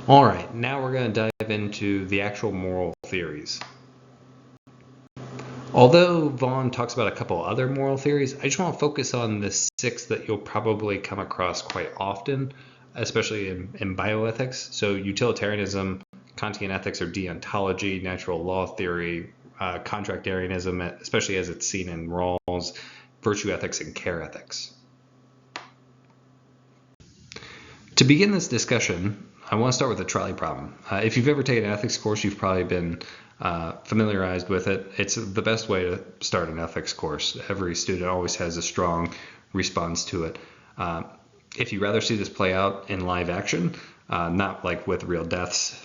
All right, now we're going to dive into the actual moral theories. Although Vaughan talks about a couple other moral theories, I just want to focus on the 6 that you'll probably come across quite often, especially in bioethics. So utilitarianism, Kantian ethics or deontology, natural law theory, contractarianism, especially as it's seen in Rawls, virtue ethics, and care ethics. To begin this discussion, I want to start with the trolley problem. If you've ever taken an ethics course, you've probably been familiarized with it. It's the best way to start an ethics course. Every student always has a strong response to it. If you'd rather see this play out in live action, not like with real deaths,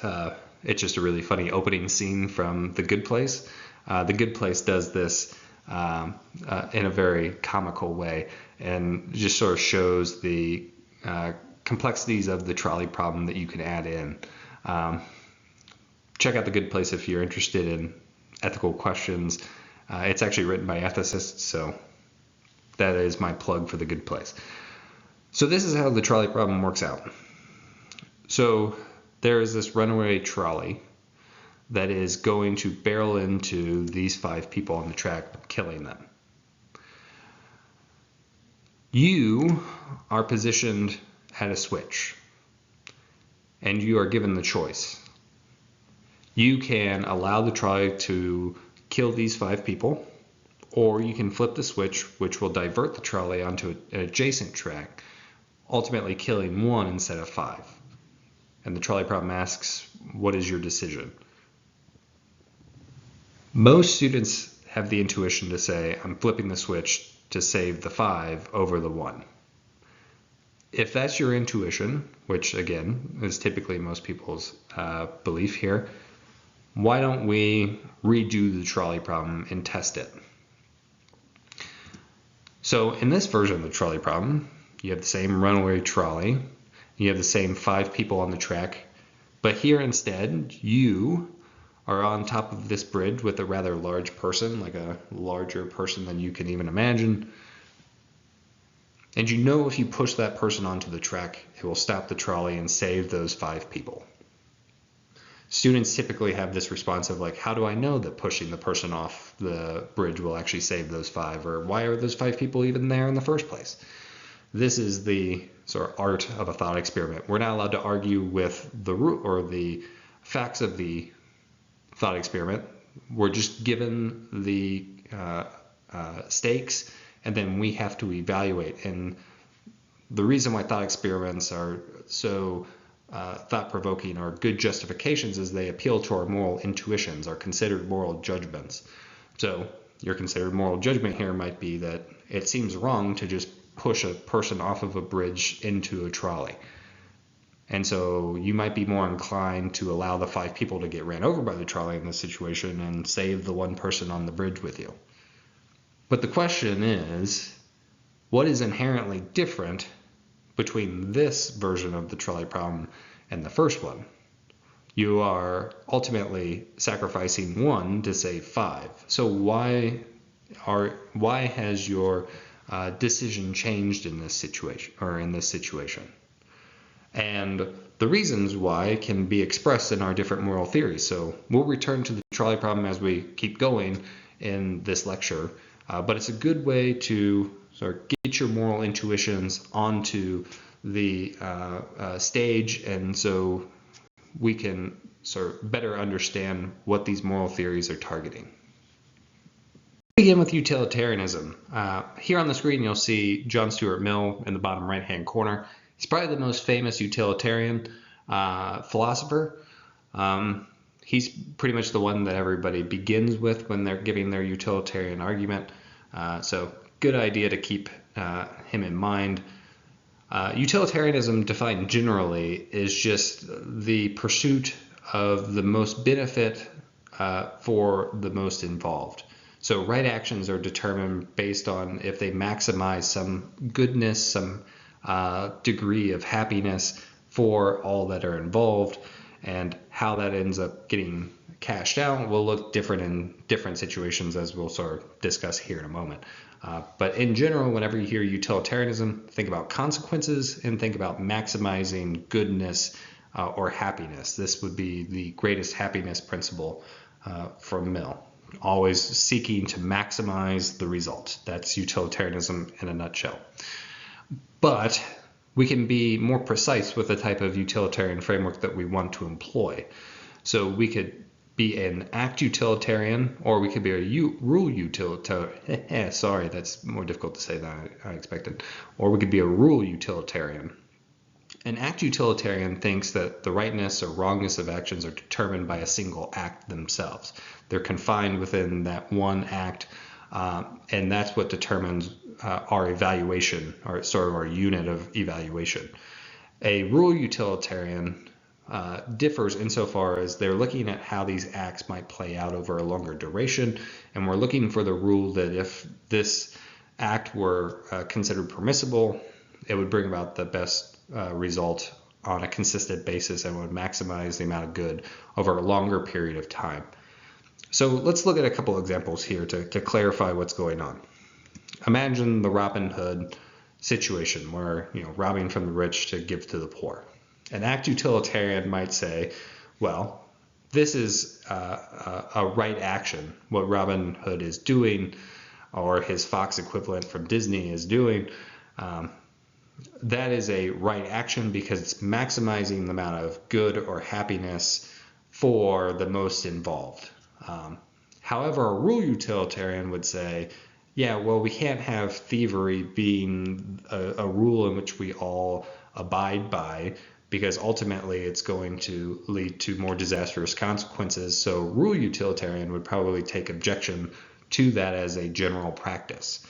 it's just a really funny opening scene from The Good Place. The Good Place does this in a very comical way and just sort of shows the complexities of the trolley problem that you can add in. Check out The Good Place if you're interested in ethical questions. It's actually written by ethicists, so that is my plug for The Good Place. So this is how the trolley problem works out. So there is this runaway trolley that is going to barrel into these 5 people on the track, killing them. You are positioned at a switch, and you are given the choice. You can allow the trolley to kill these 5 people, or you can flip the switch, which will divert the trolley onto an adjacent track, ultimately killing 1 instead of 5. And the trolley problem asks, what is your decision? Most students have the intuition to say, I'm flipping the switch to save the 5 over the 1. If that's your intuition, which again is typically most people's belief here, why don't we redo the trolley problem and test it? So in this version of the trolley problem, you have the same runaway trolley, you have the same 5 people on the track, but here instead you are on top of this bridge with a rather large person, like a larger person than you can even imagine. And you know if you push that person onto the track, it will stop the trolley and save those 5 people. Students typically have this response of like, how do I know that pushing the person off the bridge will actually save those 5? Or why are those 5 people even there in the first place? This is the sort of art of a thought experiment. We're not allowed to argue with the facts of the thought experiment. We're just given the stakes, and then we have to evaluate. And the reason why thought experiments are so thought-provoking or good justifications is they appeal to our moral intuitions, our considered moral judgments. So your considered moral judgment here might be that it seems wrong to just push a person off of a bridge into a trolley. And so you might be more inclined to allow the 5 people to get ran over by the trolley in this situation and save the 1 person on the bridge with you. But the question is, what is inherently different between this version of the trolley problem and the first one? You are ultimately sacrificing 1 to save 5. So why has your decision changed in this situation? And the reasons why can be expressed in our different moral theories. So we'll return to the trolley problem as we keep going in this lecture, but it's a good way to sort of get your moral intuitions onto the stage, and so we can sort of better understand what these moral theories are targeting. Begin with utilitarianism. Here on the screen you'll see John Stuart Mill in the bottom right hand corner. He's probably the most famous utilitarian philosopher. He's pretty much the one that everybody begins with when they're giving their utilitarian argument. So good idea to keep him in mind. Utilitarianism defined generally is just the pursuit of the most benefit for the most involved. So right actions are determined based on if they maximize some goodness, some degree of happiness for all that are involved, and how that ends up getting cashed out will look different in different situations, as we'll sort of discuss here in a moment. But in general, whenever you hear utilitarianism, think about consequences and think about maximizing goodness or happiness. This would be the greatest happiness principle from Mill. Always seeking to maximize the result. That's utilitarianism in a nutshell. But we can be more precise with the type of utilitarian framework that we want to employ. So we could be an act utilitarian, or we could be a rule utilitarian. Sorry, that's more difficult to say than I expected. Or we could be a rule utilitarian. An act utilitarian thinks that the rightness or wrongness of actions are determined by a single act themselves. They're confined within that one act, and that's what determines our evaluation, or sort of our unit of evaluation. A rule utilitarian differs insofar as they're looking at how these acts might play out over a longer duration, and we're looking for the rule that if this act were considered permissible, it would bring about the best result on a consistent basis and would maximize the amount of good over a longer period of time. So let's look at a couple examples here to clarify what's going on. Imagine the Robin Hood situation where, robbing from the rich to give to the poor. An act utilitarian might say, well, this is a right action. What Robin Hood is doing, or his Fox equivalent from Disney is doing, that is a right action because it's maximizing the amount of good or happiness for the most involved. However, a rule utilitarian would say, yeah, well, we can't have thievery being a rule in which we all abide by, because ultimately it's going to lead to more disastrous consequences. So rule utilitarian would probably take objection to that as a general practice.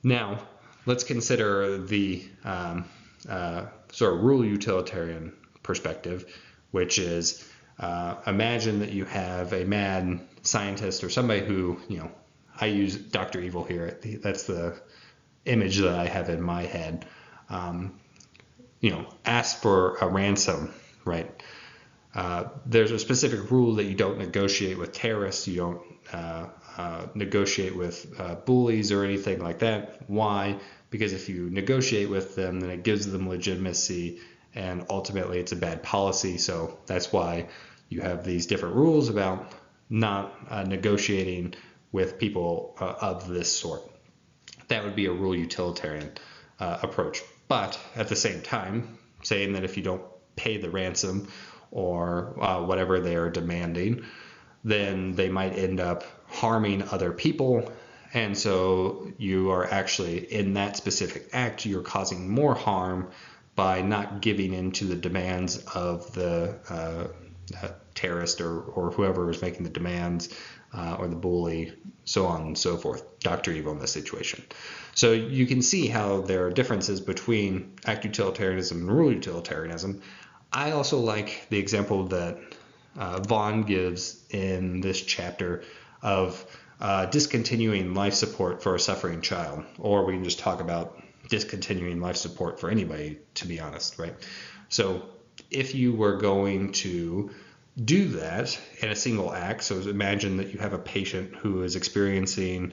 Now, let's consider the sort of rule utilitarian perspective, which is imagine that you have a mad scientist or somebody who, I use Dr. Evil here. That's the image that I have in my head. Ask for a ransom, right? There's a specific rule that you don't negotiate with terrorists. You don't negotiate with bullies or anything like that. Why? Because if you negotiate with them, then it gives them legitimacy, and ultimately it's a bad policy. So that's why you have these different rules about not negotiating with people of this sort. That would be a rule utilitarian approach. But at the same time, saying that if you don't pay the ransom or whatever they are demanding, then they might end up harming other people. And so you are actually, in that specific act, you're causing more harm by not giving in to the demands of the terrorist or whoever is making the demands, or the bully, so on and so forth. Dr. Evil in this situation. So you can see how there are differences between act utilitarianism and rule utilitarianism. I also like the example that Vaughan gives in this chapter of discontinuing life support for a suffering child, or we can just talk about discontinuing life support for anybody, to be honest, right? So if you were going to do that in a single act, so imagine that you have a patient who is experiencing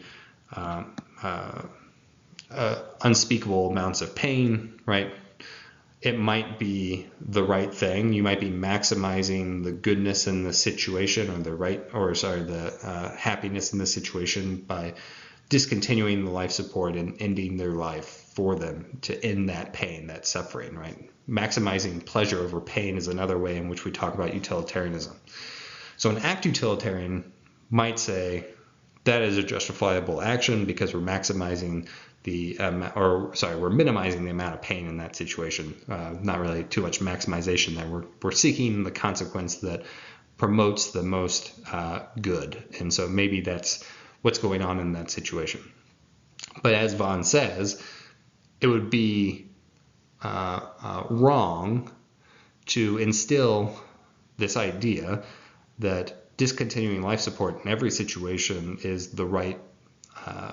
unspeakable amounts of pain, right? It might be the right thing. You might be maximizing the goodness in the situation, or the happiness in the situation by discontinuing the life support and ending their life for them to end that pain, that suffering, right? Maximizing pleasure over pain is another way in which we talk about utilitarianism. So an act utilitarian might say that is a justifiable action because we're maximizing we're minimizing the amount of pain in that situation. Not really too much maximization there. We're seeking the consequence that promotes the most good. And so maybe that's what's going on in that situation. But as Vaughan says, it would be wrong to instill this idea that discontinuing life support in every situation is the right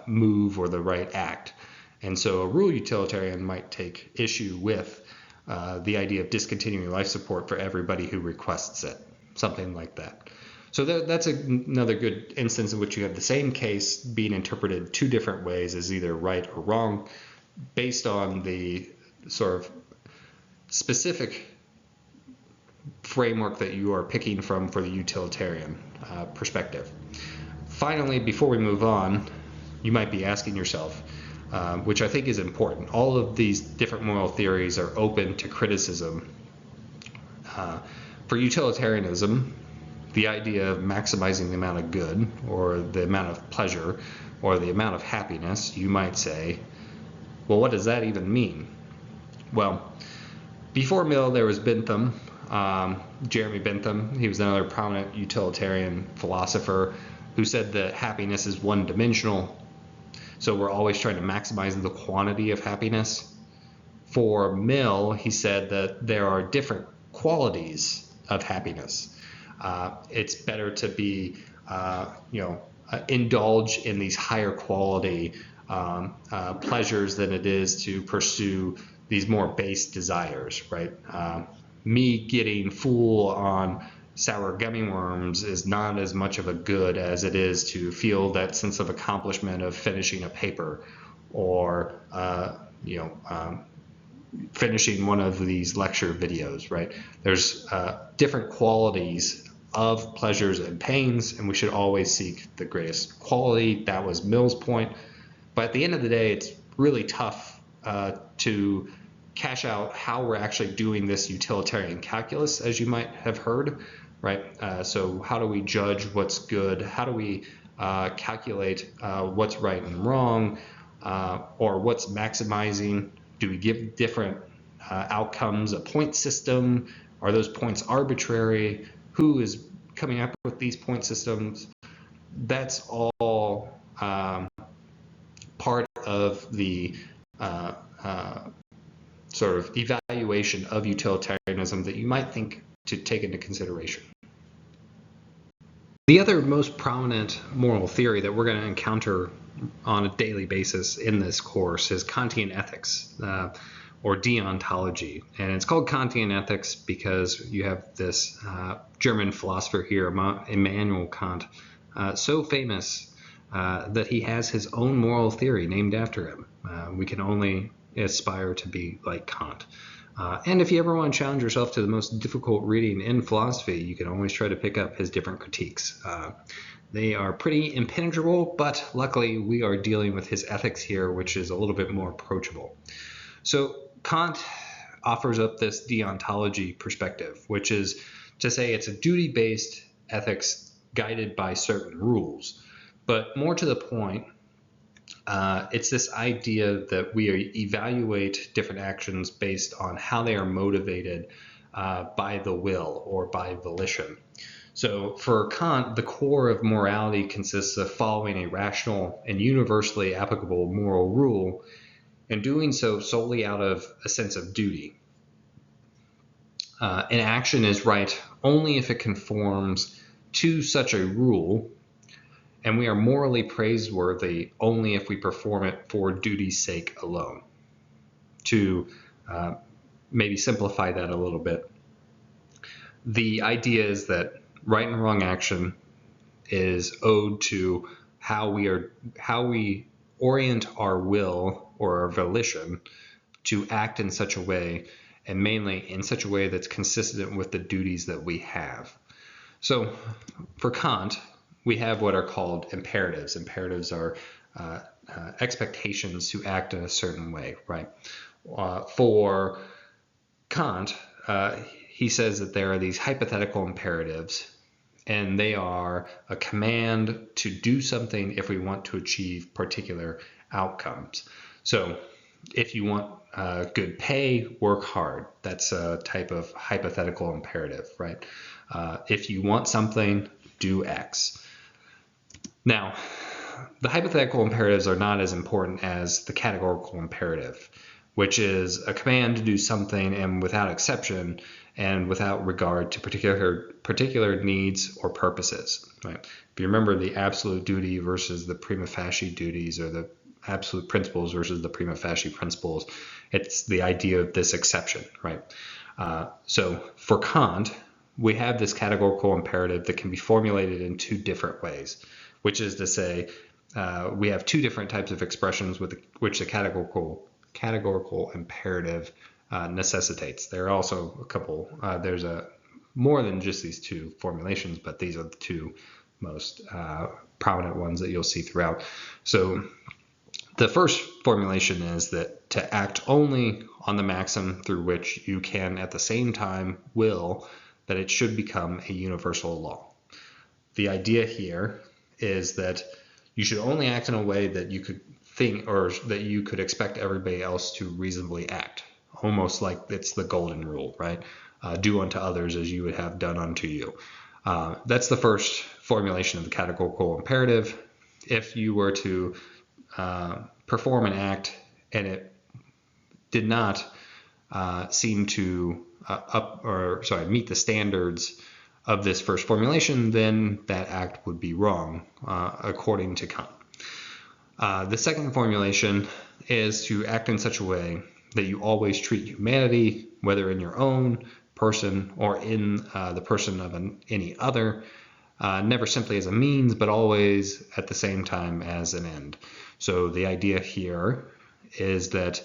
move or the right act. And so a rule utilitarian might take issue with the idea of discontinuing life support for everybody who requests it, something like that. So that's another good instance in which you have the same case being interpreted two different ways as either right or wrong based on the sort of specific framework that you are picking from for the utilitarian perspective. Finally, before we move on, you might be asking yourself, which I think is important, all of these different moral theories are open to criticism. For utilitarianism, the idea of maximizing the amount of good or the amount of pleasure or the amount of happiness, you might say, well, what does that even mean? Well, before Mill, there was Bentham, Jeremy Bentham. He was another prominent utilitarian philosopher who said that happiness is one-dimensional. So we're always trying to maximize the quantity of happiness. For Mill, he said that there are different qualities of happiness. It's better to be, indulge in these higher quality pleasures than it is to pursue these more base desires, right? Me getting full on sour gummy worms is not as much of a good as it is to feel that sense of accomplishment of finishing a paper or, finishing one of these lecture videos, right? There's different qualities of pleasures and pains, and we should always seek the greatest quality. That was Mill's point. But at the end of the day, it's really tough to cash out how we're actually doing this utilitarian calculus, as you might have heard, right? So how do we judge what's good? How do we calculate what's right and wrong, or what's maximizing? Do we give different outcomes a point system? Are those points arbitrary? Who is coming up with these point systems? That's all part of the sort of evaluation of utilitarianism that you might think to take into consideration. The other most prominent moral theory that we're going to encounter on a daily basis in this course is Kantian ethics, or deontology. And it's called Kantian ethics because you have this German philosopher here, Immanuel Kant, so famous that he has his own moral theory named after him. We can only aspire to be like Kant. And if you ever want to challenge yourself to the most difficult reading in philosophy, you can always try to pick up his different critiques. They are pretty impenetrable, but luckily we are dealing with his ethics here, which is a little bit more approachable. So Kant offers up this deontology perspective, which is to say it's a duty-based ethics guided by certain rules. But more to the point, it's this idea that we evaluate different actions based on how they are motivated by the will or by volition. So for Kant, the core of morality consists of following a rational and universally applicable moral rule, and doing so solely out of a sense of duty. An action is right only if it conforms to such a rule, and we are morally praiseworthy only if we perform it for duty's sake alone. To maybe simplify that a little bit, the idea is that right and wrong action is owed to how we orient our will or our volition to act in such a way, and mainly in such a way that's consistent with the duties that we have. So for Kant, we have what are called imperatives. Imperatives are expectations to act in a certain way, right? For Kant, he says that there are these hypothetical imperatives, and they are a command to do something if we want to achieve particular outcomes. So if you want good pay, work hard. That's a type of hypothetical imperative, right? If you want something, do X. Now, the hypothetical imperatives are not as important as the categorical imperative, which is a command to do something and without exception and without regard to particular needs or purposes. Right? If you remember the absolute duty versus the prima facie duties, or the absolute principles versus the prima facie principles, it's the idea of this exception, right? So for Kant, we have this categorical imperative that can be formulated in two different ways, which is to say we have two different types of expressions with which the categorical imperative necessitates. There are also a couple. There's a more than just these two formulations, but these are the two most prominent ones that you'll see throughout. So the first formulation is that to act only on the maxim through which you can at the same time will that it should become a universal law. The idea here is that you should only act in a way that you could think or that you could expect everybody else to reasonably act, almost like it's the golden rule, right? Do unto others as you would have done unto you. That's the first formulation of the categorical imperative. If you were to perform an act and it did not seem to meet the standards of this first formulation, then that act would be wrong, according to Kant. The second formulation is to act in such a way that you always treat humanity, whether in your own person or in the person of any other, never simply as a means, but always at the same time as an end. So the idea here is that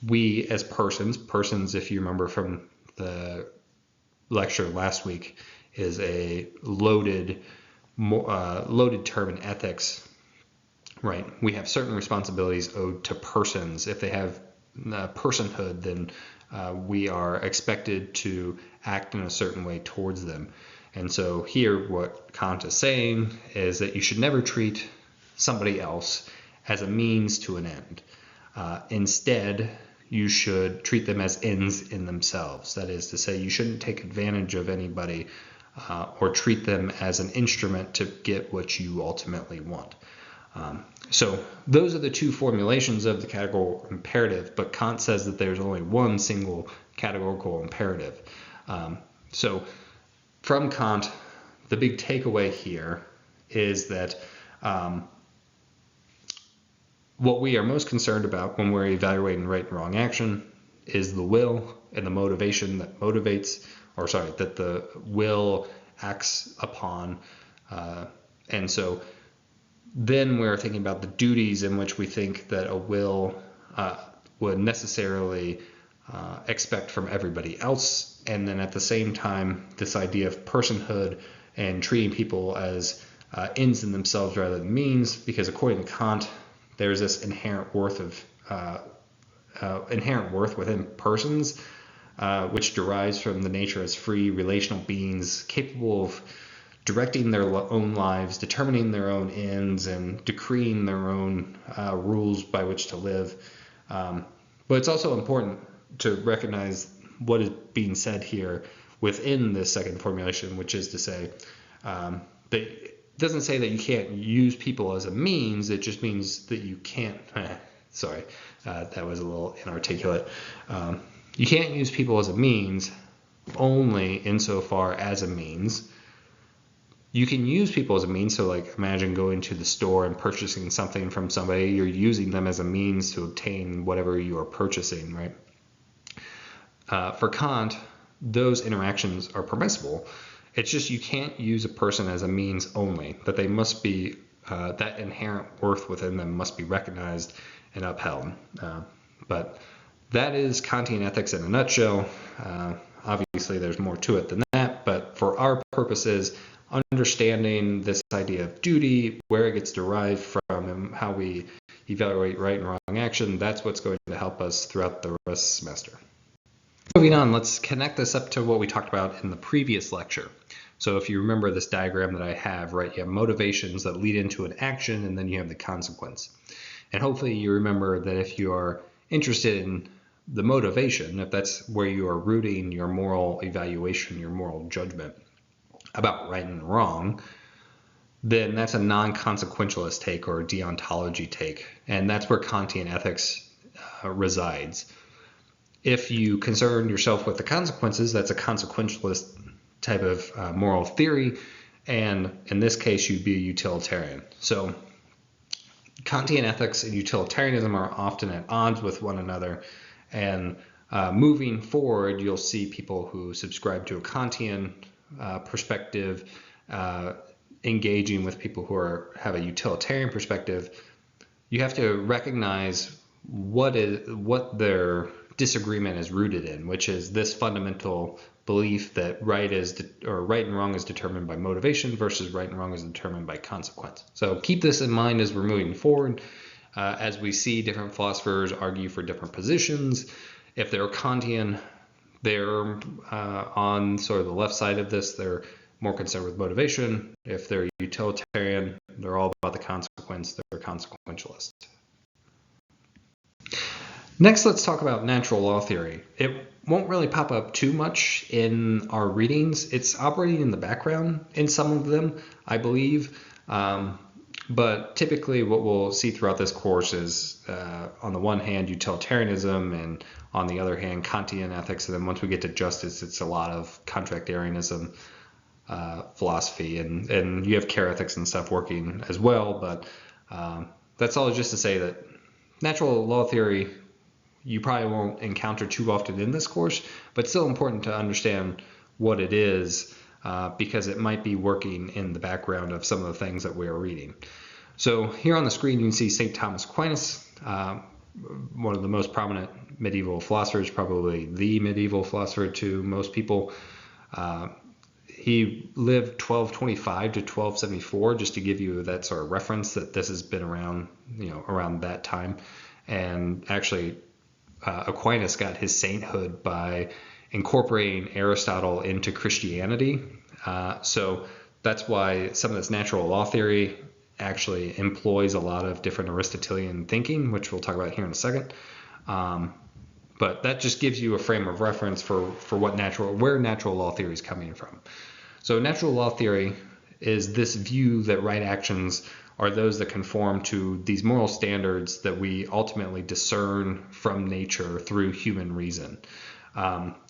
we as persons, if you remember from the lecture last week, is a loaded term in ethics, right? We have certain responsibilities owed to persons. If they have personhood, then we are expected to act in a certain way towards them. And so here what Kant is saying is that you should never treat somebody else as a means to an end. Instead, you should treat them as ends in themselves. That is to say, you shouldn't take advantage of anybody or treat them as an instrument to get what you ultimately want. So those are the two formulations of the categorical imperative, but Kant says that there's only one single categorical imperative. So from Kant, the big takeaway here is that what we are most concerned about when we're evaluating right and wrong action is the will and the motivation that motivates, that the will acts upon. And so then we're thinking about the duties in which we think that a will would necessarily expect from everybody else. And then at the same time, this idea of personhood and treating people as ends in themselves rather than means, because according to Kant, there's this inherent worth within persons, which derives from the nature as free relational beings capable of directing their own lives, determining their own ends, and decreeing their own rules by which to live. But it's also important to recognize what is being said here within this second formulation, which is to say that it doesn't say that you can't use people as a means. It just means that you can't. Sorry, that was a little inarticulate. You can't use people as a means only insofar as a means. You can use people as a means, so like imagine going to the store and purchasing something from somebody. You're using them as a means to obtain whatever you are purchasing, right? For Kant, those interactions are permissible. It's just you can't use a person as a means only, that they must be, that inherent worth within them must be recognized and upheld. But that is Kantian ethics in a nutshell. Obviously, there's more to it than that, but for our purposes, understanding this idea of duty, where it gets derived from, and how we evaluate right and wrong action, that's what's going to help us throughout the rest of the semester. Moving on, let's connect this up to what we talked about in the previous lecture. So if you remember this diagram that I have, right, you have motivations that lead into an action, and then you have the consequence. And hopefully you remember that if you are interested in the motivation, if that's where you are rooting your moral evaluation, your moral judgment about right and wrong, then that's a non-consequentialist take or a deontology take, and that's where Kantian ethics resides. If you concern yourself with the consequences, that's a consequentialist type of moral theory, and in this case, you'd be a utilitarian. So Kantian ethics and utilitarianism are often at odds with one another, and moving forward, you'll see people who subscribe to a Kantian perspective engaging with people who have a utilitarian perspective. You have to recognize what their disagreement is rooted in, which is this fundamental belief that right and wrong is determined by motivation versus right and wrong is determined by consequence. So keep this in mind as we're moving forward. As we see different philosophers argue for different positions, if they're Kantian, they're on sort of the left side of this. They're more concerned with motivation. If they're utilitarian, they're all about the consequence. They're consequentialist. Next, let's talk about natural law theory. It won't really pop up too much in our readings. It's operating in the background in some of them, I believe. But typically what we'll see throughout this course is, on the one hand, utilitarianism, and on the other hand, Kantian ethics. And then once we get to justice, it's a lot of contractarianism philosophy. And you have care ethics and stuff working as well. But that's all just to say that natural law theory you probably won't encounter too often in this course, but still important to understand what it is, because it might be working in the background of some of the things that we are reading. So here on the screen you can see St. Thomas Aquinas, one of the most prominent medieval philosophers, probably the medieval philosopher to most people. He lived 1225 to 1274, just to give you that sort of reference that this has been around, around that time. And actually, Aquinas got his sainthood by incorporating Aristotle into Christianity. So that's why some of this natural law theory actually employs a lot of different Aristotelian thinking, which we'll talk about here in a second. But that just gives you a frame of reference for where natural law theory is coming from. So natural law theory is this view that right actions are those that conform to these moral standards that we ultimately discern from nature through human reason.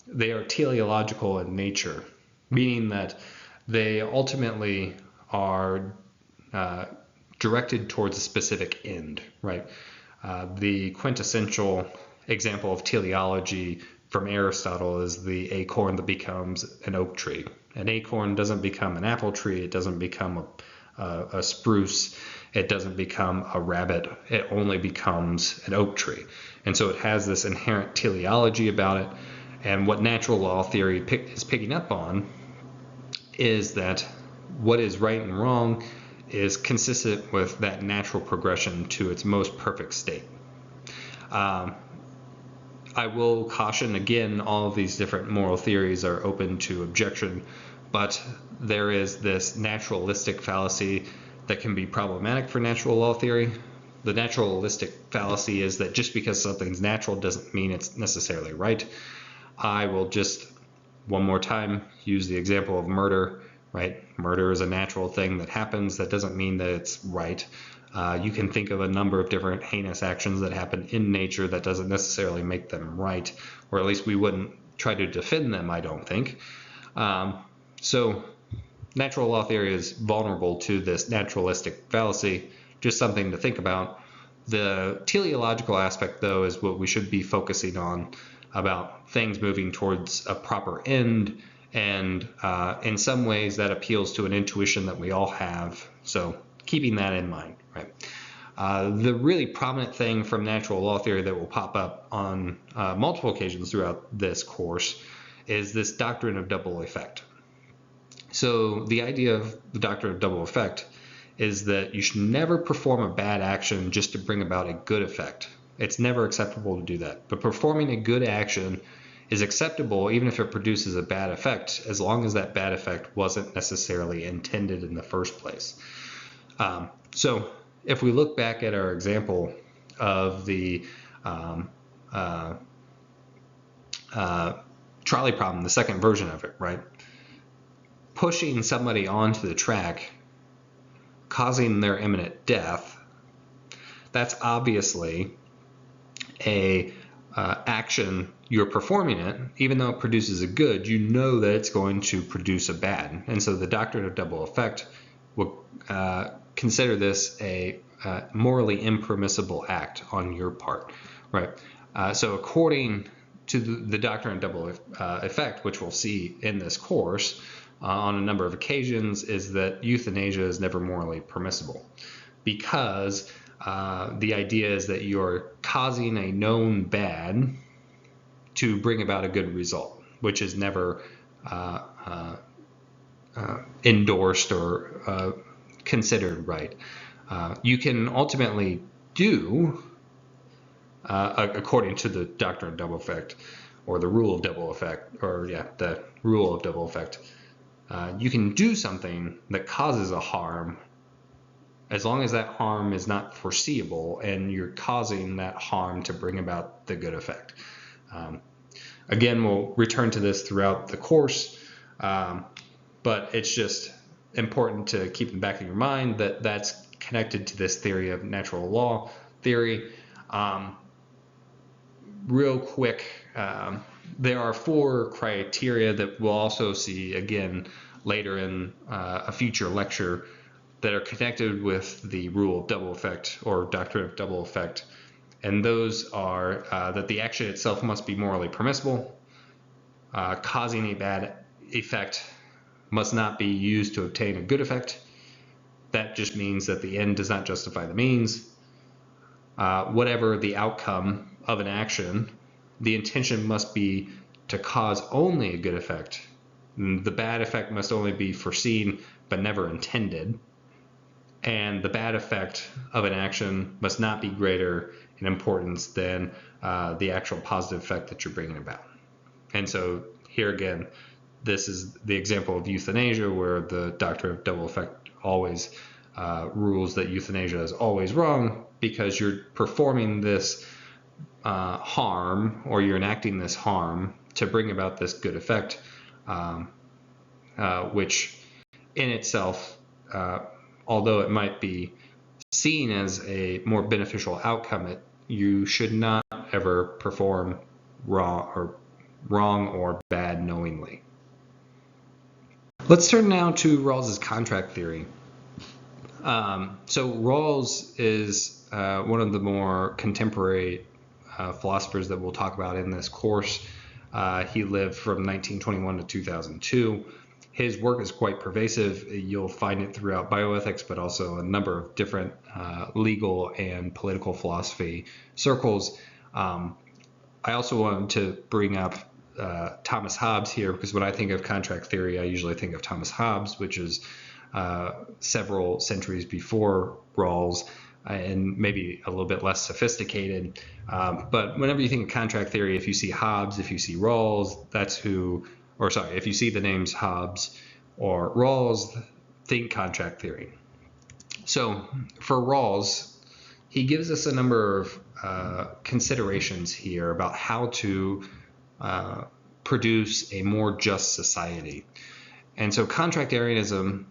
They are teleological in nature, meaning that they ultimately are directed towards a specific end, right? The quintessential example of teleology from Aristotle is the acorn that becomes an oak tree. An acorn doesn't become an apple tree. It doesn't become a spruce. It doesn't become a rabbit. It only becomes an oak tree. And so it has this inherent teleology about it. And what natural law theory is picking up on is that what is right and wrong is consistent with that natural progression to its most perfect state. I will caution again, all of these different moral theories are open to objection, but there is this naturalistic fallacy that can be problematic for natural law theory. The naturalistic fallacy is that just because something's natural doesn't mean it's necessarily right. I will just one more time use the example of murder, right? Murder is a natural thing that happens. That doesn't mean that it's right. You can think of a number of different heinous actions that happen in nature that doesn't necessarily make them right, or at least we wouldn't try to defend them, I don't think. So natural law theory is vulnerable to this naturalistic fallacy, just something to think about. The teleological aspect, though, is what we should be focusing on, about things moving towards a proper end, and in some ways that appeals to an intuition that we all have. So keeping that in mind, right? The really prominent thing from natural law theory that will pop up on multiple occasions throughout this course is this doctrine of double effect. So the idea of the doctrine of double effect is that you should never perform a bad action just to bring about a good effect. It's never acceptable to do that. But performing a good action is acceptable even if it produces a bad effect, as long as that bad effect wasn't necessarily intended in the first place. So if we look back at our example of the trolley problem, the second version of it, right? Pushing somebody onto the track, causing their imminent death, that's obviously a action. You're performing it, even though it produces a good, you know that it's going to produce a bad. And so the doctrine of double effect will consider this a morally impermissible act on your part, right? So according to the doctrine of double effect, which we'll see in this course on a number of occasions, is that euthanasia is never morally permissible, because the idea is that you're causing a known bad to bring about a good result, which is never endorsed or considered right. You can ultimately do, according to the doctrine of double effect, or the rule of double effect, or the rule of double effect, you can do something that causes a harm as long as that harm is not foreseeable and you're causing that harm to bring about the good effect. Again, we'll return to this throughout the course, but it's just important to keep in the back of your mind that that's connected to this theory of natural law theory. Real quick, there are 4 criteria that we'll also see again later in a future lecture that are connected with the rule of double effect or doctrine of double effect. And those are that the action itself must be morally permissible, causing a bad effect must not be used to obtain a good effect. That just means that the end does not justify the means. Whatever the outcome of an action, the intention must be to cause only a good effect. The bad effect must only be foreseen but never intended. And the bad effect of an action must not be greater in importance than the actual positive effect that you're bringing about. And so here again, this is the example of euthanasia, where the doctrine of double effect always rules that euthanasia is always wrong because you're performing this harm, or you're enacting this harm to bring about this good effect, which in itself, although it might be seen as a more beneficial outcome, you should not ever perform wrong or bad knowingly. Let's turn now to Rawls's contract theory. So Rawls is one of the more contemporary philosophers that we'll talk about in this course. He lived from 1921 to 2002. His work is quite pervasive. You'll find it throughout bioethics, but also a number of different legal and political philosophy circles. I also wanted to bring up Thomas Hobbes here, because when I think of contract theory, I usually think of Thomas Hobbes, which is several centuries before Rawls, and maybe a little bit less sophisticated. But whenever you think of contract theory, if you see Hobbes, if you see Rawls, if you see the names Hobbes or Rawls, think contract theory. So for Rawls, he gives us a number of considerations here about how to produce a more just society. And so contractarianism,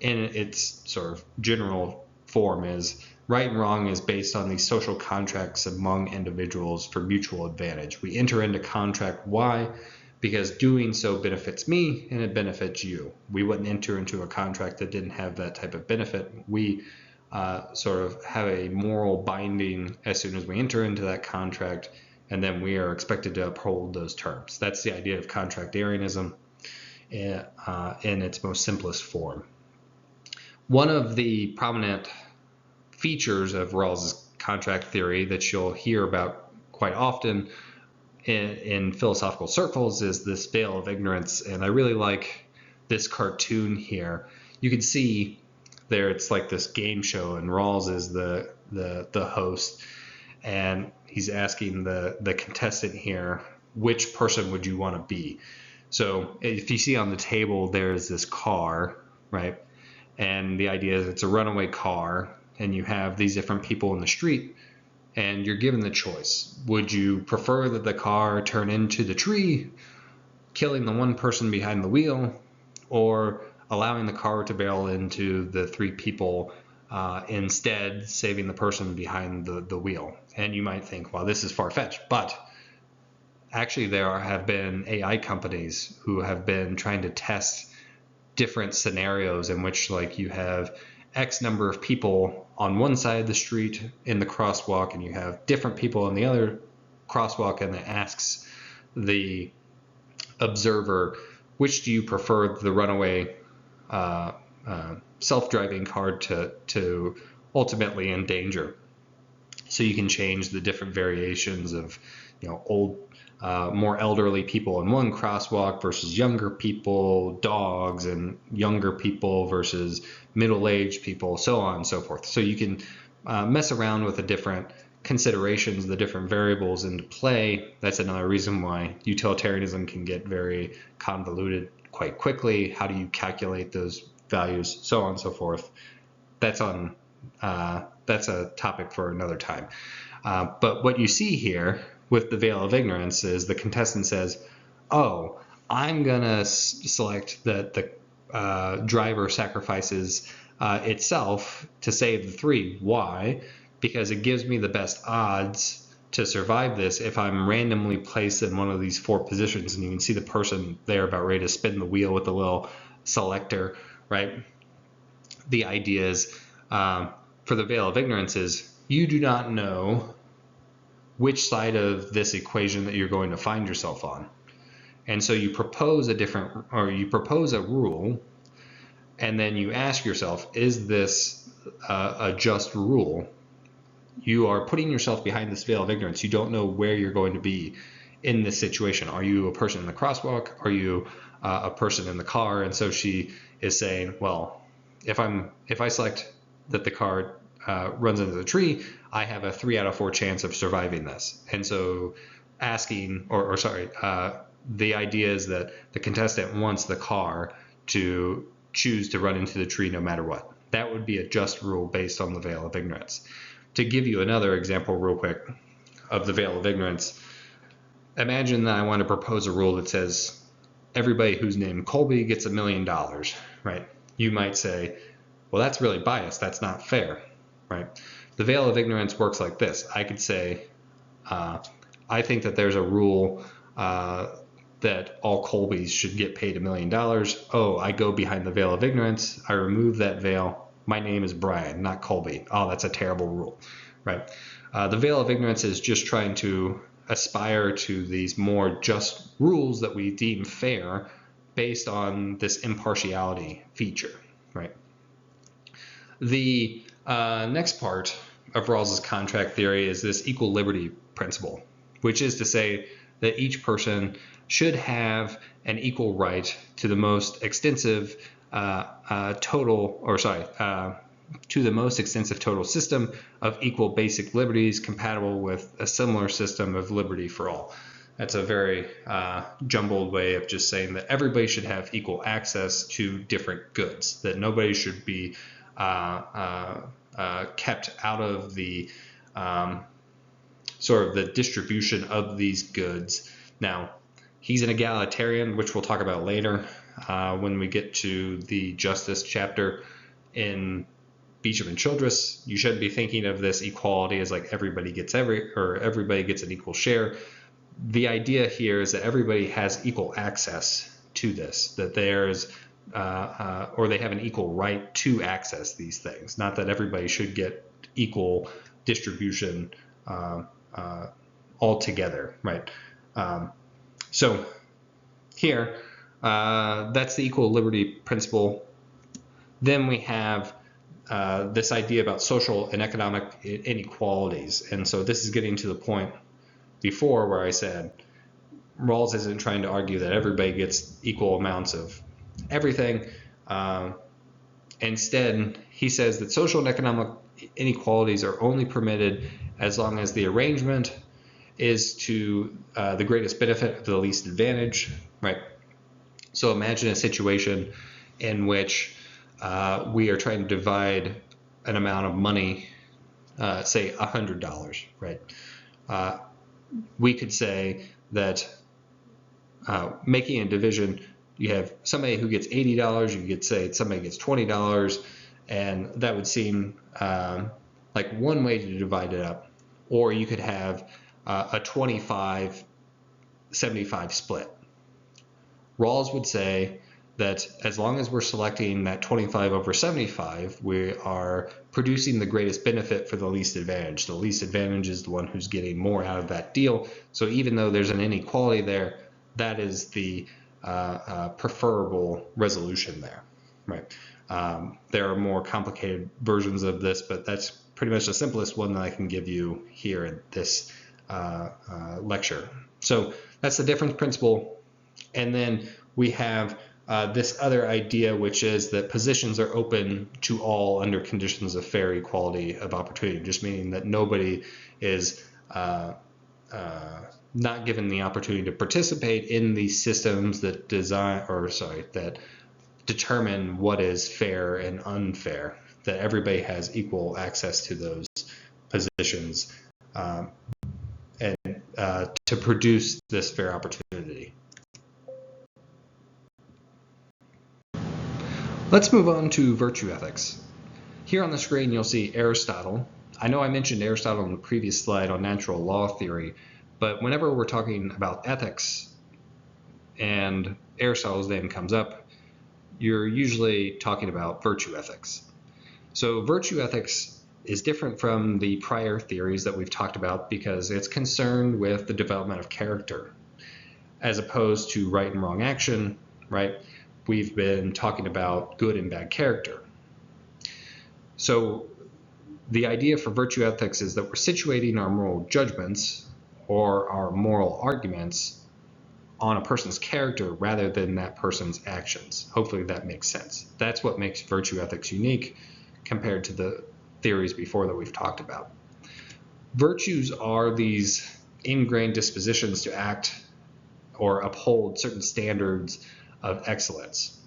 in its sort of general form, is right and wrong is based on these social contracts among individuals for mutual advantage. We enter into contract Y because doing so benefits me and it benefits you. We wouldn't enter into a contract that didn't have that type of benefit. We sort of have a moral binding as soon as we enter into that contract, and then we are expected to uphold those terms. That's the idea of contractarianism in its most simplest form. One of the prominent features of Rawls's contract theory that you'll hear about quite often in philosophical circles is this veil of ignorance, and I really like this cartoon here. You can see there it's like this game show, and Rawls is the host, and he's asking the contestant here, which person would you want to be? So if you see on the table, there's this car, right? And the idea is it's a runaway car, and you have these different people in the street, and you're given the choice. Would you prefer that the car turn into the tree, killing the one person behind the wheel, or allowing the car to barrel into the 3 people, instead saving the person behind the wheel? And you might think, well, this is far-fetched, but actually there have been AI companies who have been trying to test different scenarios in which, like, you have X number of people on one side of the street in the crosswalk, and you have different people on the other crosswalk, and it asks the observer, which do you prefer the runaway self-driving car to ultimately endanger? So you can change the different variations of, old, more elderly people in one crosswalk versus younger people, dogs, and younger people versus middle-aged people, so on and so forth. So you can mess around with the different considerations, the different variables into play. That's another reason why utilitarianism can get very convoluted quite quickly. How do you calculate those values, so on and so forth. That's a topic for another time. But what you see here with the veil of ignorance is the contestant says, oh, I'm gonna select that the driver sacrifices itself to save the 3. Why? Because it gives me the best odds to survive this if I'm randomly placed in one of these 4 positions. And you can see the person there about ready to spin the wheel with the little selector, right? The idea is, for the veil of ignorance, is you do not know which side of this equation that you're going to find yourself on. And so you propose a rule, and then you ask yourself, is this a just rule? You are putting yourself behind this veil of ignorance. You don't know where you're going to be in this situation. Are you a person in the crosswalk? Are you a person in the car? And so she is saying, well, if I select that the car runs into the tree, I have a 3 out of 4 chance of surviving this. And so the idea is that the contestant wants the car to choose to run into the tree no matter what. That would be a just rule based on the veil of ignorance. To give you another example real quick of the veil of ignorance, imagine that I want to propose a rule that says everybody who's named Colby gets $1 million, right? You might say, well, that's really biased. That's not fair, right? The veil of ignorance works like this. I could say, I think that there's a rule that all Colbys should get paid $1 million. Oh, I go behind the veil of ignorance. I remove that veil. My name is Brian, not Colby. Oh, that's a terrible rule, right? The veil of ignorance is just trying to aspire to these more just rules that we deem fair based on this impartiality feature, right? The next part of Rawls's contract theory is this equal liberty principle, which is to say that each person should have an equal right to the most extensive to the most extensive total system of equal basic liberties compatible with a similar system of liberty for all. That's a very jumbled way of just saying that everybody should have equal access to different goods, that nobody should be kept out of the sort of the distribution of these goods. Now, he's an egalitarian, which we'll talk about later when we get to the justice chapter in Beecham and Childress. You shouldn't be thinking of this equality as like everybody gets an equal share. The idea here is that everybody has equal access to this, that there's or they have an equal right to access these things, not that everybody should get equal distribution altogether, right? So here, that's the equal liberty principle. Then we have this idea about social and economic inequalities. And so this is getting to the point before where I said Rawls isn't trying to argue that everybody gets equal amounts of everything. Instead, he says that social and economic inequalities are only permitted as long as the arrangement is to the greatest benefit of the least advantage, right? So imagine a situation in which we are trying to divide an amount of money, say $100, right? We could say that making a division, you have somebody who gets $80, you could say somebody gets $20, and that would seem like one way to divide it up. Or you could have a 25-75 split. Rawls would say that as long as we're selecting that 25 over 75, we are producing the greatest benefit for the least advantage. The least advantage is the one who's getting more out of that deal. So even though there's an inequality there, that is the preferable resolution there, right? There are more complicated versions of this, but that's pretty much the simplest one that I can give you here in this lecture. So that's the difference principle. And then we have this other idea, which is that positions are open to all under conditions of fair equality of opportunity, just meaning that nobody is not given the opportunity to participate in these systems that that determine what is fair and unfair, that everybody has equal access to those positions and to produce this fair opportunity. Let's move on to virtue ethics. Here on the screen you'll see Aristotle. I know I mentioned Aristotle in the previous slide on natural law theory, but whenever we're talking about ethics and Aristotle's name comes up, you're usually talking about virtue ethics. So virtue ethics is different from the prior theories that we've talked about because it's concerned with the development of character as opposed to right and wrong action, right? We've been talking about good and bad character. So the idea for virtue ethics is that we're situating our moral judgments or our moral arguments on a person's character rather than that person's actions. Hopefully that makes sense. That's what makes virtue ethics unique compared to the theories before that we've talked about. Virtues are these ingrained dispositions to act or uphold certain standards of excellence.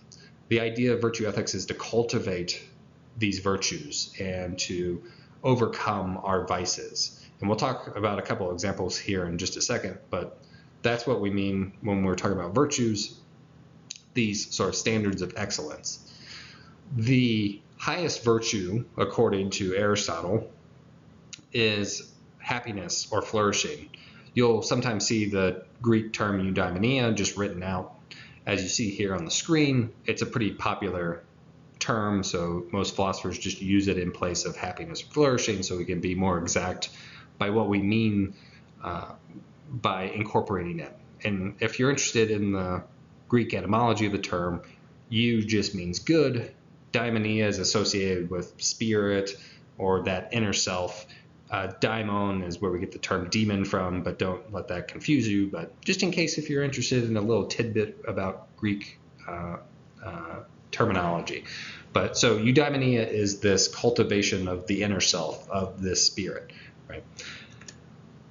The idea of virtue ethics is to cultivate these virtues and to overcome our vices. And we'll talk about a couple of examples here in just a second, but that's what we mean when we're talking about virtues, these sort of standards of excellence. The highest virtue, according to Aristotle, is happiness or flourishing. You'll sometimes see the Greek term eudaimonia just written out. As you see here on the screen, it's a pretty popular term, so most philosophers just use it in place of happiness or flourishing so we can be more exact by what we mean by incorporating it. And if you're interested in the Greek etymology of the term, eu just means good. Daimonia is associated with spirit or that inner self. Daimon is where we get the term demon from, but don't let that confuse you. But just in case if you're interested in a little tidbit about Greek terminology. But so eudaimonia is this cultivation of the inner self, of this spirit, right?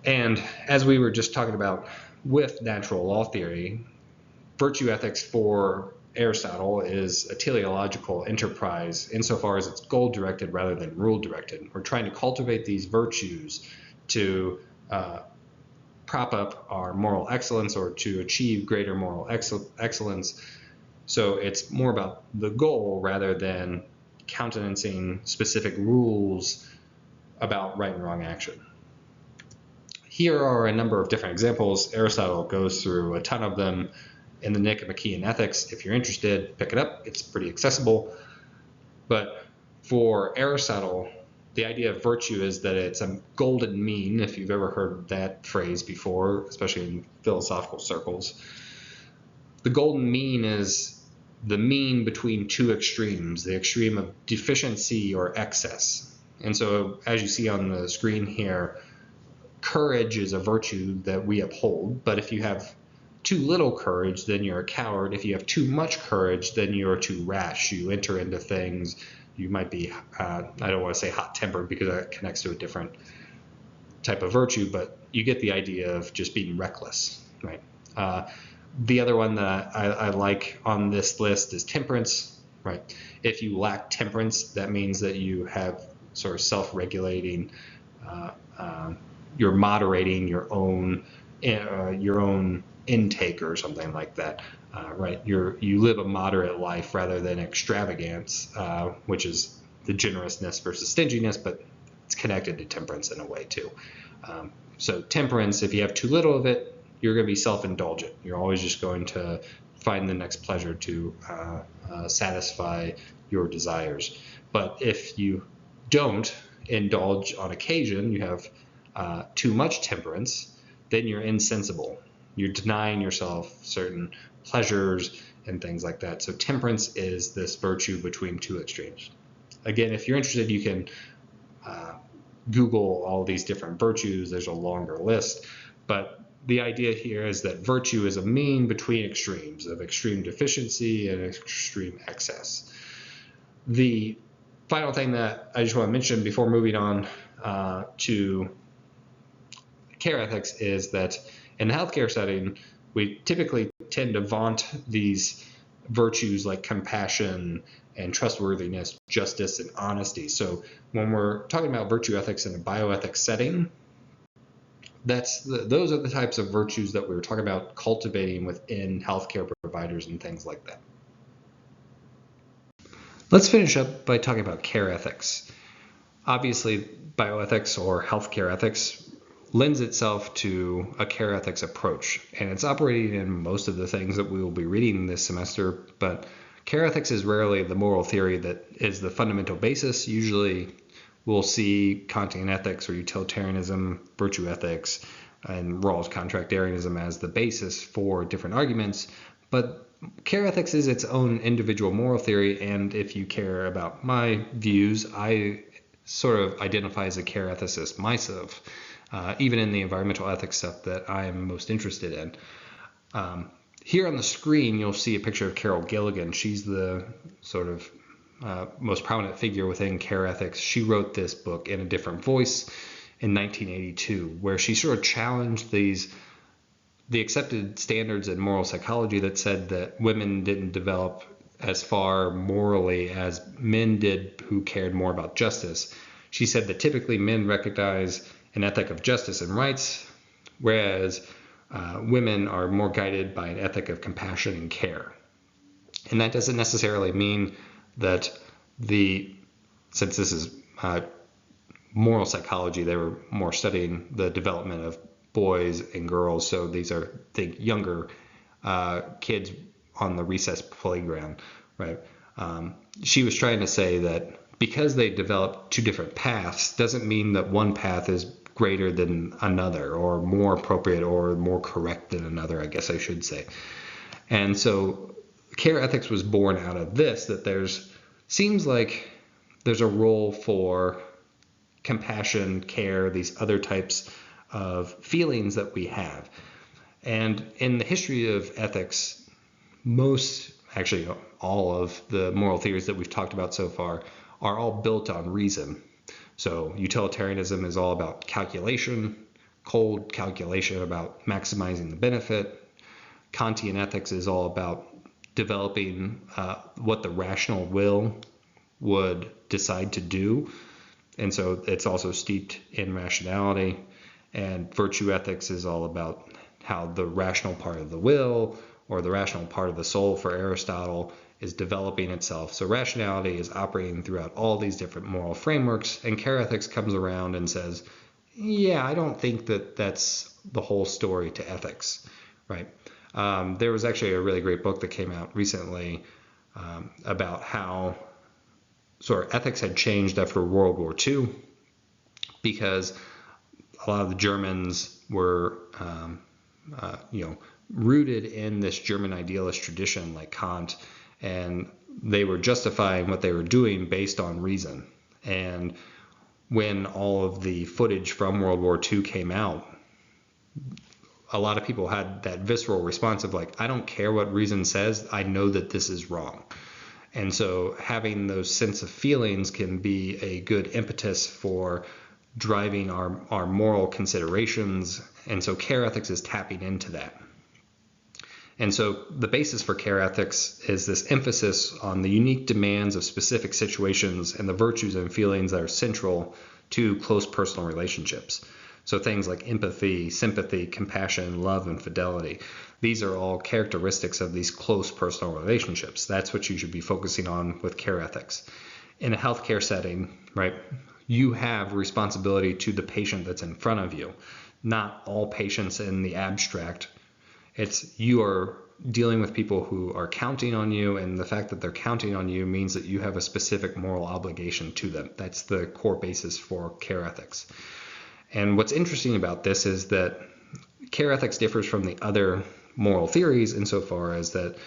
And as we were just talking about with natural law theory, virtue ethics for Aristotle is a teleological enterprise insofar as it's goal-directed rather than rule-directed. We're trying to cultivate these virtues to prop up our moral excellence or to achieve greater moral excellence. So it's more about the goal rather than countenancing specific rules about right and wrong action. Here are a number of different examples. Aristotle goes through a ton of them in the Nicomachean Ethics. If you're interested, pick it up. It's pretty accessible. But for Aristotle, the idea of virtue is that it's a golden mean, if you've ever heard that phrase before, especially in philosophical circles. The golden mean is the mean between two extremes, the extreme of deficiency or excess. And so as you see on the screen here, courage is a virtue that we uphold, but if you have too little courage, then you're a coward. If you have too much courage, then you're too rash. You enter into things. You might be, I don't want to say hot-tempered because that connects to a different type of virtue, but you get the idea of just being reckless, right? The other one that I like on this list is temperance, right? If you lack temperance, that means that you have sort of self-regulating, you're moderating your own intake or something like that, right? You live a moderate life rather than extravagance, which is the generousness versus stinginess, but it's connected to temperance in a way too. So temperance, if you have too little of it, you're going to be self-indulgent. You're always just going to find the next pleasure to satisfy your desires. But if you don't indulge on occasion, you have too much temperance, then you're insensible. You're denying yourself certain pleasures and things like that. So temperance is this virtue between two extremes. Again, if you're interested, you can Google all these different virtues, there's a longer list. But the idea here is that virtue is a mean between extremes of extreme deficiency and extreme excess. The final thing that I just want to mention before moving on to care ethics is that in the healthcare setting, we typically tend to vaunt these virtues like compassion and trustworthiness, justice, and honesty. So when we're talking about virtue ethics in a bioethics setting, those are the types of virtues that we were talking about cultivating within healthcare providers and things like that. Let's finish up by talking about care ethics. Obviously, bioethics or healthcare ethics lends itself to a care ethics approach, and it's operating in most of the things that we will be reading this semester, but care ethics is rarely the moral theory that is the fundamental basis. Usually we'll see Kantian ethics or utilitarianism, virtue ethics, and Rawls contractarianism as the basis for different arguments, but care ethics is its own individual moral theory, and if you care about my views, I sort of identify as a care ethicist myself. Even in the environmental ethics stuff that I'm most interested in. Here on the screen, you'll see a picture of Carol Gilligan. She's the sort of most prominent figure within care ethics. She wrote this book in a different voice in 1982, where she sort of challenged the accepted standards in moral psychology that said that women didn't develop as far morally as men did who cared more about justice. She said that typically men recognize an ethic of justice and rights, whereas women are more guided by an ethic of compassion and care. And that doesn't necessarily mean that since this is moral psychology, they were more studying the development of boys and girls, so these are, think, younger kids on the recess playground, right? She was trying to say that because they develop two different paths doesn't mean that one path is greater than another or more appropriate or more correct than another, I guess I should say. And so care ethics was born out of this, that seems like there's a role for compassion, care, these other types of feelings that we have. And in the history of ethics, actually all of the moral theories that we've talked about so far are all built on reason. So utilitarianism is all about calculation, cold calculation about maximizing the benefit. Kantian ethics is all about developing what the rational will would decide to do. And so it's also steeped in rationality. And virtue ethics is all about how the rational part of the will or the rational part of the soul for Aristotle is developing itself. So rationality is operating throughout all these different moral frameworks, and care ethics comes around and says, yeah, I don't think that that's the whole story to ethics, right? There was actually a really great book that came out recently about how sort of ethics had changed after World War II, because a lot of the Germans were, rooted in this German idealist tradition like Kant, and they were justifying what they were doing based on reason. And when all of the footage from World War II came out, a lot of people had that visceral response of like, I don't care what reason says, I know that this is wrong. And so having those sense of feelings can be a good impetus for driving our moral considerations. And so care ethics is tapping into that. And so the basis for care ethics is this emphasis on the unique demands of specific situations and the virtues and feelings that are central to close personal relationships. So things like empathy, sympathy, compassion, love, and fidelity. These are all characteristics of these close personal relationships. That's what you should be focusing on with care ethics. In a healthcare setting, right, you have responsibility to the patient that's in front of you, not all patients in the abstract. You are dealing with people who are counting on you, and the fact that they're counting on you means that you have a specific moral obligation to them. That's the core basis for care ethics. And what's interesting about this is that care ethics differs from the other moral theories insofar as that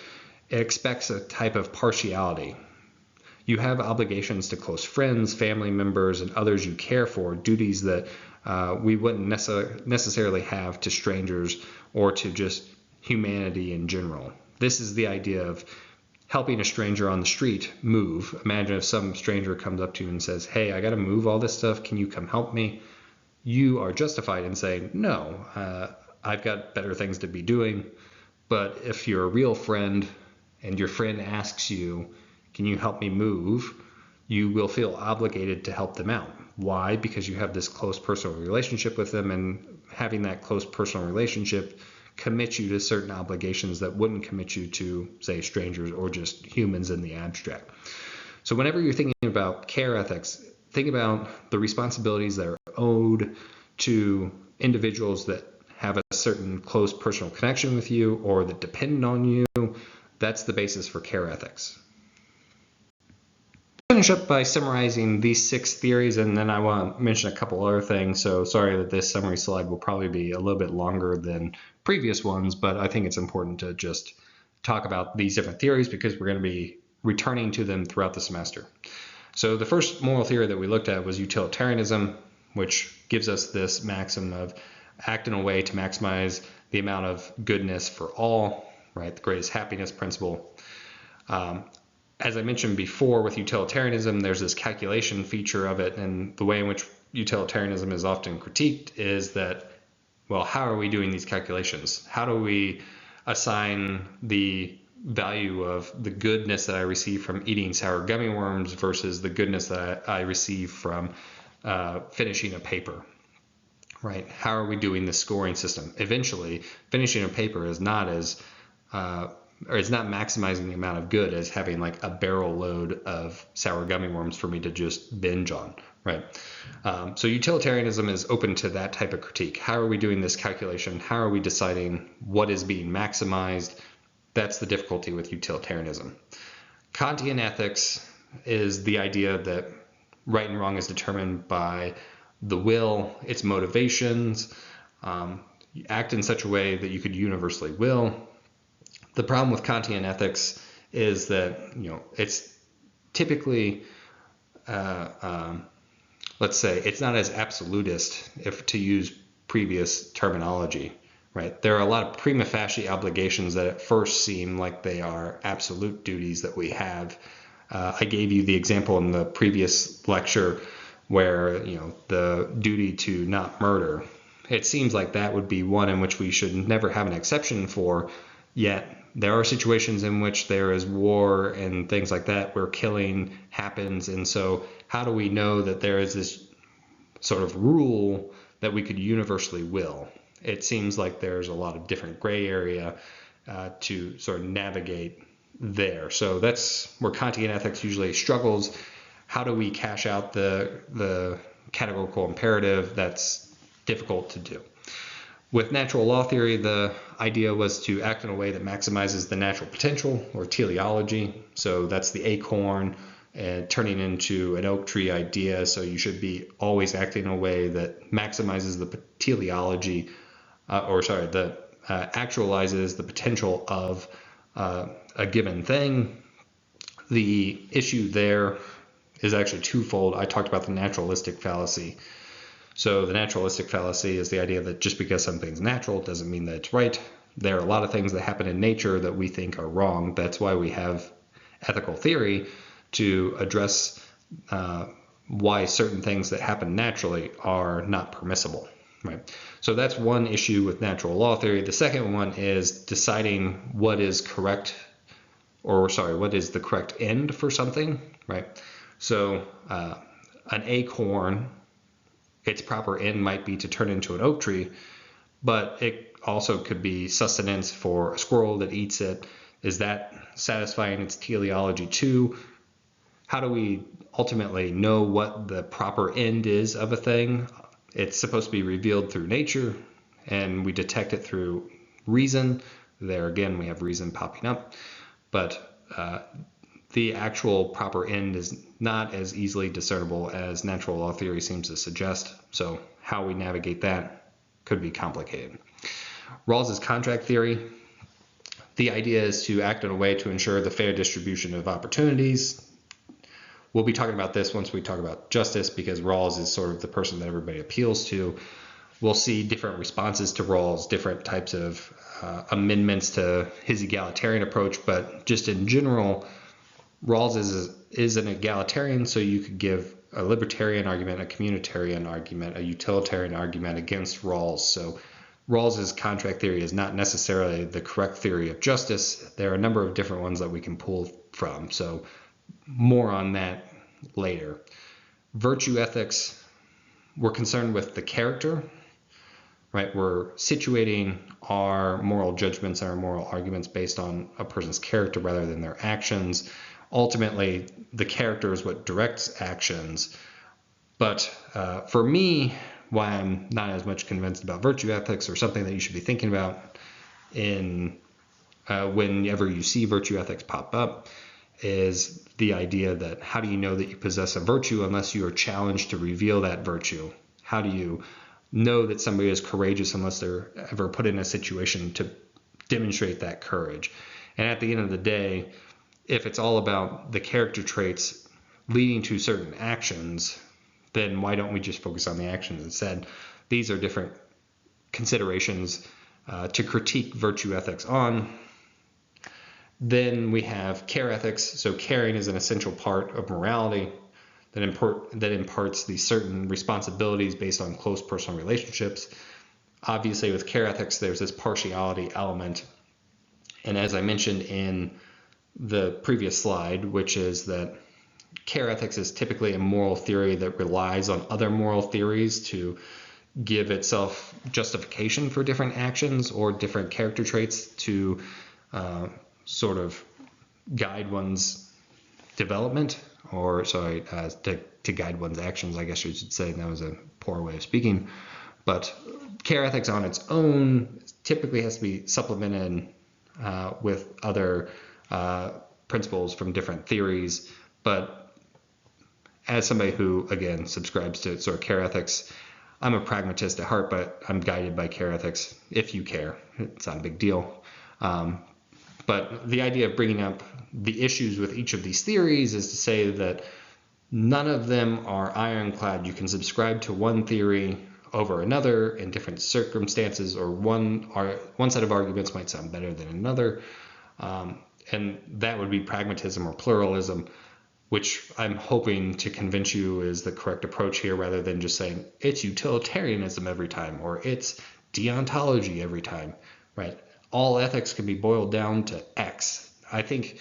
it expects a type of partiality. You have obligations to close friends, family members, and others you care for, duties that we wouldn't necessarily have to strangers or to just humanity in general. This is the idea of helping a stranger on the street move. Imagine if some stranger comes up to you and says, "Hey, I got to move all this stuff. Can you come help me?" You are justified in saying, "No, I've got better things to be doing." But if you're a real friend and your friend asks you, "Can you help me move?" you will feel obligated to help them out. Why? Because you have this close personal relationship with them, and having that close personal relationship commits you to certain obligations that wouldn't commit you to, say, strangers or just humans in the abstract. So whenever you're thinking about care ethics, think about the responsibilities that are owed to individuals that have a certain close personal connection with you or that depend on you. That's the basis for care ethics. Finish up by summarizing these 6 theories, and then I want to mention a couple other things. So sorry that this summary slide will probably be a little bit longer than previous ones, but I think it's important to just talk about these different theories because we're going to be returning to them throughout the semester. So the first moral theory that we looked at was utilitarianism, which gives us this maxim of act in a way to maximize the amount of goodness for all, right? The greatest happiness principle. As I mentioned before, with utilitarianism, there's this calculation feature of it, and the way in which utilitarianism is often critiqued is that, well, how are we doing these calculations? How do we assign the value of the goodness that I receive from eating sour gummy worms versus the goodness that I receive from finishing a paper, right? How are we doing the scoring system? Eventually, finishing a paper is not as or it's not maximizing the amount of good as having like a barrel load of sour gummy worms for me to just binge on, right? So utilitarianism is open to that type of critique. How are we doing this calculation? How are we deciding what is being maximized? That's the difficulty with utilitarianism. Kantian ethics is the idea that right and wrong is determined by the will, its motivations. You act in such a way that you could universally will. The problem with Kantian ethics is that, it's typically, let's say, it's not as absolutist, if to use previous terminology, right? There are a lot of prima facie obligations that at first seem like they are absolute duties that we have. I gave you the example in the previous lecture where, the duty to not murder. It seems like that would be one in which we should never have an exception for, yet there are situations in which there is war and things like that where killing happens. And so how do we know that there is this sort of rule that we could universally will? It seems like there's a lot of different gray area to sort of navigate there. So that's where Kantian ethics usually struggles. How do we cash out the categorical imperative? That's difficult to do. With natural law theory, the idea was to act in a way that maximizes the natural potential, or teleology. So that's the acorn and turning into an oak tree idea. So you should be always acting in a way that maximizes the teleology, that actualizes the potential of a given thing. The issue there is actually twofold. I talked about the naturalistic fallacy. So the naturalistic fallacy is the idea that just because something's natural doesn't mean that it's right. There are a lot of things that happen in nature that we think are wrong. That's why we have ethical theory to address why certain things that happen naturally are not permissible, right? So that's one issue with natural law theory. The second one is deciding what is correct, what is the correct end for something, right? So an acorn, its proper end might be to turn into an oak tree, but it also could be sustenance for a squirrel that eats it. Is that satisfying its teleology too? How do we ultimately know what the proper end is of a thing? It's supposed to be revealed through nature, and we detect it through reason. There again, we have reason popping up, but the actual proper end is not as easily discernible as natural law theory seems to suggest. So how we navigate that could be complicated. Rawls's contract theory. The idea is to act in a way to ensure the fair distribution of opportunities. we'll be talking about this once we talk about justice, because Rawls is sort of the person that everybody appeals to. We'll see different responses to Rawls, different types of amendments to his egalitarian approach, but just in general, Rawls is an egalitarian, so you could give a libertarian argument, a communitarian argument, a utilitarian argument against Rawls. So Rawls's contract theory is not necessarily the correct theory of justice. There are a number of different ones that we can pull from. So more on that later. Virtue ethics, we're concerned with the character, right? We're situating our moral judgments and our moral arguments based on a person's character rather than their actions. Ultimately, the character is what directs actions. But for me, why I'm not as much convinced about virtue ethics, or something that you should be thinking about in whenever you see virtue ethics pop up, is the idea that how do you know that you possess a virtue unless you are challenged to reveal that virtue? How do you know that somebody is courageous unless they're ever put in a situation to demonstrate that courage? And at the end of the day, if it's all about the character traits leading to certain actions, then why don't we just focus on the actions instead? These are different considerations to critique virtue ethics on. Then we have care ethics. So caring is an essential part of morality that imparts these certain responsibilities based on close personal relationships. Obviously, with care ethics, there's this partiality element. And as I mentioned in the previous slide, which is that care ethics is typically a moral theory that relies on other moral theories to give itself justification for different actions or different character traits to sort of guide one's development, or to guide one's actions, I guess you should say. That was a poor way of speaking. But care ethics on its own typically has to be supplemented with other principles from different theories. But as somebody who, again, subscribes to sort of care ethics, I'm a pragmatist at heart, but I'm guided by care ethics. If you care, it's not a big deal. But the idea of bringing up the issues with each of these theories is to say that none of them are ironclad. You can subscribe to one theory over another in different circumstances, or one set of arguments might sound better than another. And that would be pragmatism or pluralism, which I'm hoping to convince you is the correct approach here, rather than just saying it's utilitarianism every time or it's deontology every time, right? All ethics can be boiled down to X. I think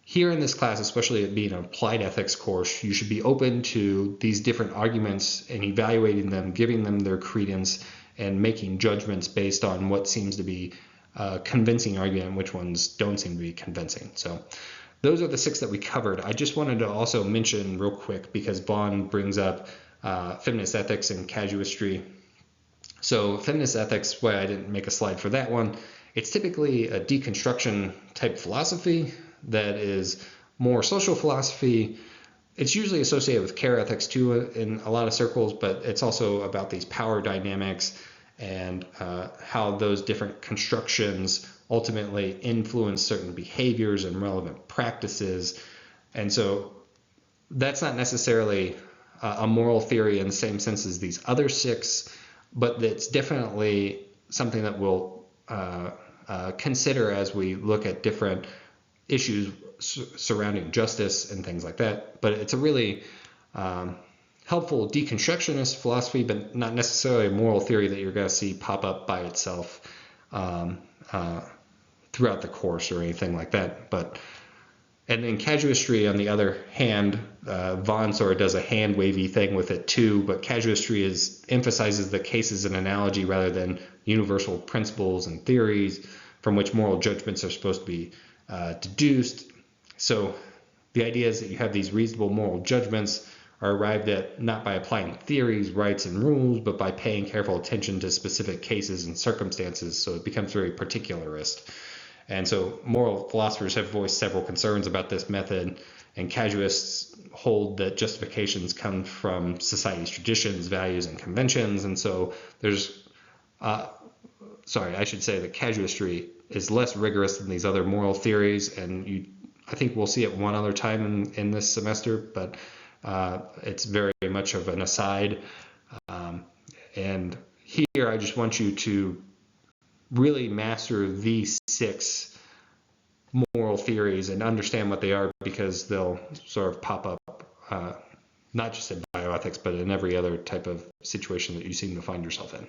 here in this class, especially it being an applied ethics course, you should be open to these different arguments and evaluating them, giving them their credence, and making judgments based on what seems to be a convincing argument and which ones don't seem to be convincing. So those are the 6 that we covered. I just wanted to also mention real quick, because Vaughn brings up feminist ethics and casuistry. So feminist ethics, why I didn't make a slide for that one, it's typically a deconstruction type philosophy that is more social philosophy. It's usually associated with care ethics too in a lot of circles, but it's also about these power dynamics and how those different constructions ultimately influence certain behaviors and relevant practices. And so that's not necessarily a moral theory in the same sense as these other 6, but it's definitely something that we'll consider as we look at different issues surrounding justice and things like that. But it's a really helpful deconstructionist philosophy, but not necessarily a moral theory that you're going to see pop up by itself throughout the course or anything like that. And then casuistry, on the other hand, Vaughn sort of does a hand wavy thing with it too, but casuistry emphasizes the case as an analogy rather than universal principles and theories from which moral judgments are supposed to be deduced. So the idea is that you have these reasonable moral judgments are arrived at not by applying theories, rights, and rules, but by paying careful attention to specific cases and circumstances. So it becomes very particularist. And so moral philosophers have voiced several concerns about this method, and casuists hold that justifications come from society's traditions, values, and conventions. And so there's, I should say that casuistry is less rigorous than these other moral theories, and you I think we'll see it one other time in this semester, but it's very much of an aside. And here I just want you to really master these 6 moral theories and understand what they are, because they'll sort of pop up not just in bioethics, but in every other type of situation that you seem to find yourself in.